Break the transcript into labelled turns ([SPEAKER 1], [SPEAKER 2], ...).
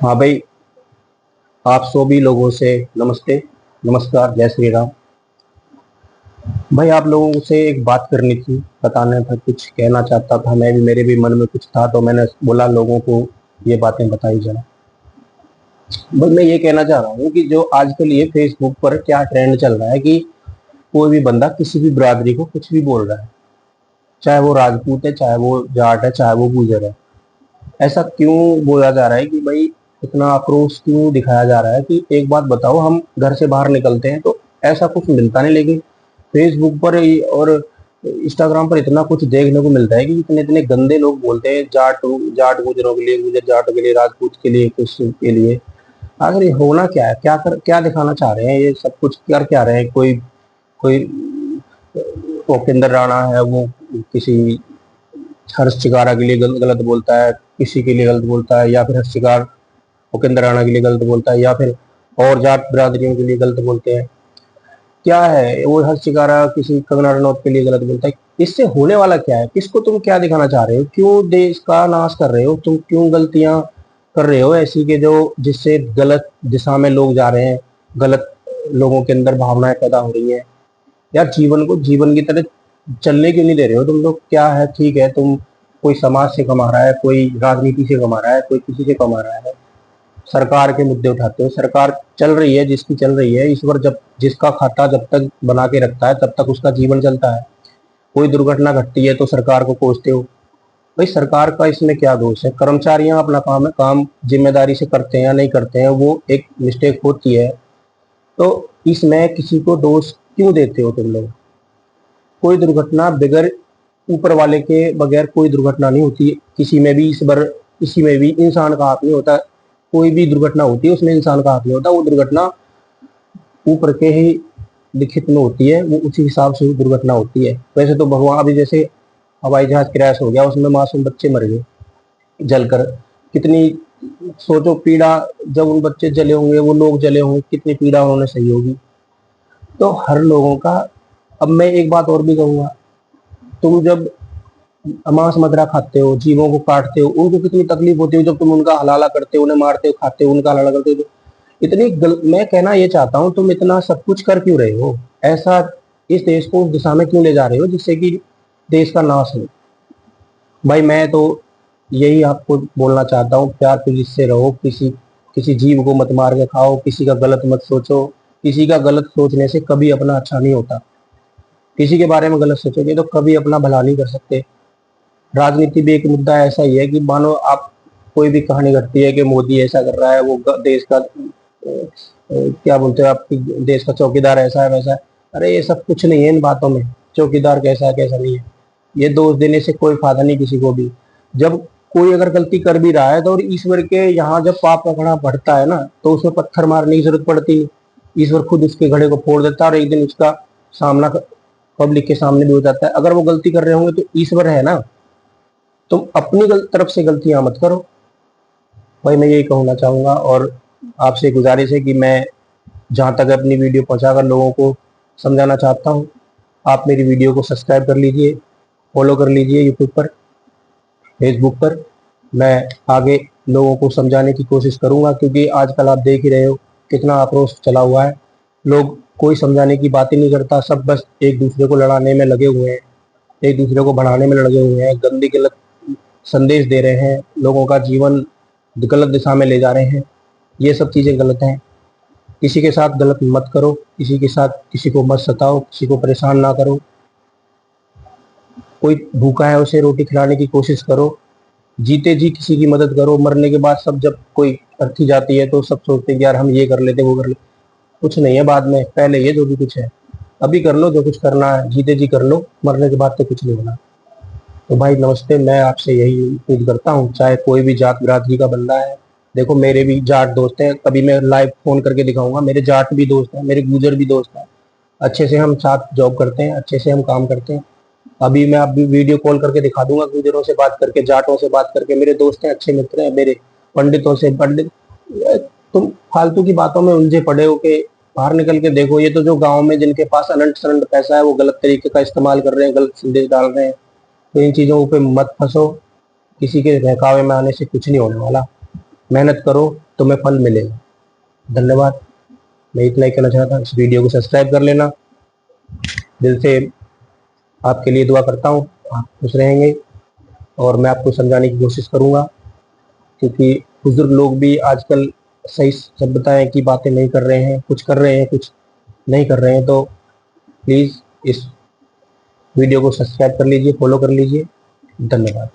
[SPEAKER 1] हाँ भाई, आप सभी लोगों से नमस्ते, नमस्कार, जय श्री राम। भाई, आप लोगों से एक बात करनी थी, बताना था, कुछ कहना चाहता था। मेरे भी मन में कुछ था, तो मैंने बोला लोगों को ये बातें बताई जाए। भाई, मैं ये कहना चाह रहा हूँ कि जो आजकल ये फेसबुक पर क्या ट्रेंड चल रहा है कि कोई भी बंदा किसी भी बिरादरी को कुछ भी बोल रहा है, चाहे वो राजपूत है, चाहे वो जाट है, चाहे वो गुजर है। ऐसा क्यों बोला जा रहा है कि भाई इतना आक्रोश क्यों दिखाया जा रहा है कि एक बात बताओ, हम घर से बाहर निकलते हैं तो ऐसा कुछ मिलता नहीं, लेकिन फेसबुक पर और इंस्टाग्राम पर इतना कुछ देखने को मिलता है कि इतने इतने गंदे लोग बोलते हैं जाट जाट गुजरों के लिए, गुजर जाटों के लिए, राजपूत के लिए, कुछ के लिए। आखिर ये होना क्या है, क्या दिखाना चाह रहे हैं, ये सब कुछ कर क्या रहे हैं? कोई कोई भूपेंद्र राणा है, वो किसी हर्ष शिकारा के लिए गलत बोलता है, किसी के लिए गलत बोलता है, या फिर हर्ष शिकार भूपेंद्र राणा के लिए गलत बोलता है, या फिर और जाट बिरादरियों के लिए गलत बोलते हैं। क्या है वो हर्ष शिकारा किसी कंगना रनौत के लिए गलत बोलता है? इससे होने वाला क्या है? किसको तुम क्या दिखाना चाह रहे हो? क्यों देश का नाश कर रहे हो तुम? क्यों गलतियां कर रहे हो ऐसी के जो जिससे गलत दिशा में लोग जा रहे हैं, गलत लोगों के अंदर भावनाएं पैदा हो रही हैं? यार, जीवन को जीवन की तरह चलने क्यों नहीं दे रहे हो तुम लोग? क्या है, ठीक है, तुम कोई समाज से कमा रहा है, कोई राजनीति से कमा रहा है, कोई किसी से कमा रहा है, सरकार के मुद्दे उठाते हो। सरकार चल रही है जिसकी चल रही है, ईश्वर जब जिसका खाता जब तक बना के रखता है तब तक उसका जीवन चलता है। कोई दुर्घटना घटती है तो सरकार को कोसते हो। भाई, सरकार का इसमें क्या दोष है? कर्मचारियां अपना काम जिम्मेदारी से करते हैं या नहीं करते हैं, वो एक मिस्टेक होती है, तो इसमें किसी को दोष क्यों देते हो तुम लोग? कोई दुर्घटना बगैर ऊपर वाले के बगैर कोई दुर्घटना नहीं होती। किसी में भी इसी में भी इंसान का हाथ नहीं होता। कोई भी दुर्घटना होती है उसमें इंसान का हाथ नहीं होता। वो दुर्घटना ऊपर के ही लिखित में होती है, वो उसी हिसाब से दुर्घटना होती है। वैसे तो भगवान, अभी जैसे हवाई जहाज क्रैश हो गया, उसमें मासूम बच्चे मर गए जलकर। कितनी, सोचो पीड़ा, जब उन बच्चे जले होंगे, वो लोग जले होंगे, कितनी पीड़ा उन्होंने सही होगी। तो हर लोगों का। अब मैं एक बात और भी कहूंगा, तुम जब मांस मदिरा खाते हो, जीवों को काटते हो, उनको कितनी तकलीफ होती है जब तुम उनका हलाला करते हो, उन्हें मारते हो, खाते हो, उनका हलाला करते हो। मैं कहना ये चाहता हूँ, तुम इतना सब कुछ कर क्यों रहे हो? ऐसा इस देश को उस दिशा में क्यों ले जा रहे हो जिससे कि देश का नाश हो? भाई, मैं तो यही आपको बोलना चाहता हूँ, प्यार प्रीति से रहो। किसी किसी जीव को मत मार के खाओ, किसी का गलत मत सोचो। किसी का गलत सोचने से कभी अपना अच्छा नहीं होता। किसी के बारे में गलत सोचोगे तो कभी अपना भला नहीं कर सकते। राजनीति भी एक मुद्दा ऐसा ही है कि मानो आप, कोई भी कहानी घटती है कि मोदी ऐसा कर रहा है, वो देश का क्या बोलते हैं, आपकी देश का चौकीदार ऐसा है, वैसा है। अरे, ये सब कुछ नहीं है इन बातों में। चौकीदार कैसा है, कैसा नहीं है, ये दोष देने से कोई फायदा नहीं किसी को भी। जब कोई अगर गलती कर भी रहा है तो, और ईश्वर के यहाँ जब पाप का घड़ा बढ़ता है ना, तो उसमें पत्थर मारने की जरूरत पड़ती नहीं। ईश्वर खुद उसके घड़े को फोड़ देता है और एक दिन उसका सामना पब्लिक के सामने भी हो जाता है। अगर वो गलती कर रहे होंगे तो ईश्वर है ना, तुम अपनी तरफ से गलतियां मत करो। भाई, मैं यही कहना चाहूंगा, और आपसे गुजारिश है कि मैं जहां तक अपनी वीडियो पहुंचाकर लोगों को समझाना चाहता हूं, आप मेरी वीडियो को सब्सक्राइब कर लीजिए, फॉलो कर लीजिए यूट्यूब पर, फेसबुक पर। मैं आगे लोगों को समझाने की कोशिश करूंगा, क्योंकि आजकल आप देख ही रहे हो कितना आक्रोश चला हुआ है। लोग कोई समझाने की बात ही नहीं करता, सब बस एक दूसरे को लड़ाने में लगे हुए हैं, एक दूसरे को बढ़ाने में लगे हुए हैं, गंदी गलत संदेश दे रहे हैं, लोगों का जीवन गलत दिशा में ले जा रहे हैं। ये सब चीज़ें गलत हैं। किसी के साथ गलत मत करो, किसी के साथ किसी को मत सताओ, किसी को परेशान ना करो। कोई भूखा है उसे रोटी खिलाने की कोशिश करो। जीते जी किसी की मदद करो। मरने के बाद सब, जब कोई अर्थी जाती है तो सब सोचते हैं कि यार हम ये कर लेते, वो कर लेते। कुछ नहीं है बाद में, पहले ये जो भी कुछ है अभी कर लो, जो कुछ करना है जीते जी कर लो, मरने के बाद तो कुछ नहीं होना। तो भाई नमस्ते, मैं आपसे यही उम्मीद करता हूँ, चाहे कोई भी जात बिरादरी का बंदा है। देखो, मेरे भी जाट दोस्त हैं, कभी मैं लाइव फोन करके दिखाऊंगा, मेरे जाट भी दोस्त हैं, मेरे गुजर भी दोस्त हैं। अच्छे से हम साथ जॉब करते हैं, अच्छे से हम काम करते हैं। अभी मैं अभी वीडियो कॉल करके दिखा दूंगा, गुजरों से बात करके, जाटों से बात करके। मेरे दोस्त हैं, अच्छे मित्र हैं मेरे। पंडितों से, पंडित, तुम फालतू की बातों में उलझे पड़े हो के बाहर निकल के देखो। ये तो जो गाँव में जिनके पास अनंत शनंत पैसा है, वो गलत तरीके का इस्तेमाल कर रहे हैं, गलत संदेश डाल रहे हैं। तो इन चीजों पे मत फंसो। किसी के बहकावे में आने से कुछ नहीं होने वाला। मेहनत करो, तुम्हें फल मिलेगा। धन्यवाद। मैं इतना ही कहना चाहता। इस वीडियो को सब्सक्राइब कर लेना। दिल से आपके लिए दुआ करता हूँ, आप खुश रहेंगे और मैं आपको समझाने की कोशिश करूँगा, क्योंकि बुजुर्ग लोग भी आजकल सही सभ्यताएं की बातें नहीं कर रहे हैं, कुछ कर रहे हैं, कुछ नहीं कर रहे हैं। तो प्लीज़ इस वीडियो को सब्सक्राइब कर लीजिए, फॉलो कर लीजिए। धन्यवाद।